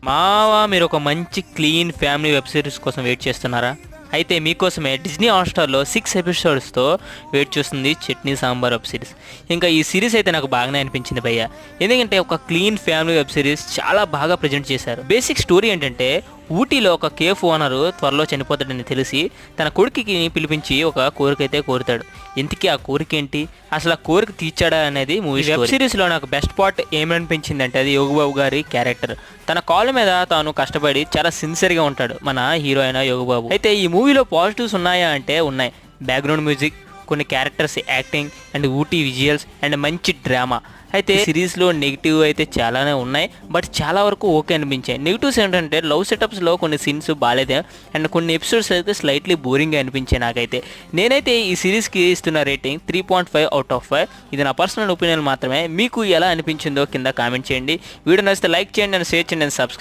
మావా మీరు ఒక మంచి క్లీన్ ఫ్యామిలీ వెబ్ సిరీస్ కోసం వెయిట్ చేస్తున్నారా? అయితే మీకోసమే డిజ్నీ హాట్‌స్టార్‌లో 6 ఎపిసోడ్స్‌తో వెయిట్ చూస్తుంది చట్నీ సాంబార్ వెబ్ సిరీస్. ఇంకా ఈ సిరీస్ అయితే నాకు బాగానే అనిపించింది భయ్య. ఎందుకంటే ఒక క్లీన్ ఫ్యామిలీ వెబ్ సిరీస్ చాలా బాగా ప్రజెంట్ చేశారు. బేసిక్ స్టోరీ ఏంటంటే ఊటీలో ఒక కేఫ్ ఓనరు త్వరలో చనిపోతాడని తెలిసి తన కొడుకుకి పిలిపించి ఒక కోరికైతే కోరుతాడు. ఇంతకీ ఆ కోరిక ఏంటి, అసలు ఆ కోరిక తీర్చాడా అనేది మూవీ వెబ్ సిరీస్లో నాకు బెస్ట్ పార్ట్ ఏమనిపించిందంటే అది యోగిబాబు గారి క్యారెక్టర్. తన కాళ్ళ మీద తాను కష్టపడి చాలా సిన్సియర్గా ఉంటాడు మన హీరో అయిన యోగిబాబు. అయితే ఈ మూవీలో పాజిటివ్స్ ఉన్నాయా అంటే ఉన్నాయి. బ్యాక్గ్రౌండ్ మ్యూజిక్, కొన్ని characters acting and Ooty visuals and మంచి డ్రామా. అయితే సిరీస్లో నెగిటివ్ అయితే చాలానే ఉన్నాయి, బట్ చాలా వరకు ఓకే అనిపించాయి. నెగిటివ్స్ ఏంటంటే లవ్ సెటప్స్లో కొన్ని సీన్స్ బాగాలేదు అండ్ కొన్ని ఎపిసోడ్స్ అయితే స్లైట్లీ బోరింగ్గా అనిపించాయి నాకైతే. నేనైతే ఈ సిరీస్కి ఇస్తున్న రేటింగ్ 3.5/5. ఇది నా పర్సనల్ ఒపీనియన్ మాత్రమే. మీకు ఎలా అనిపించిందో కింద కామెంట్ చేయండి. వీడియో నచ్చితే లైక్ చేయండి అండ్ షేర్ చేయండి అండ్ సబ్స్క్రైబ్.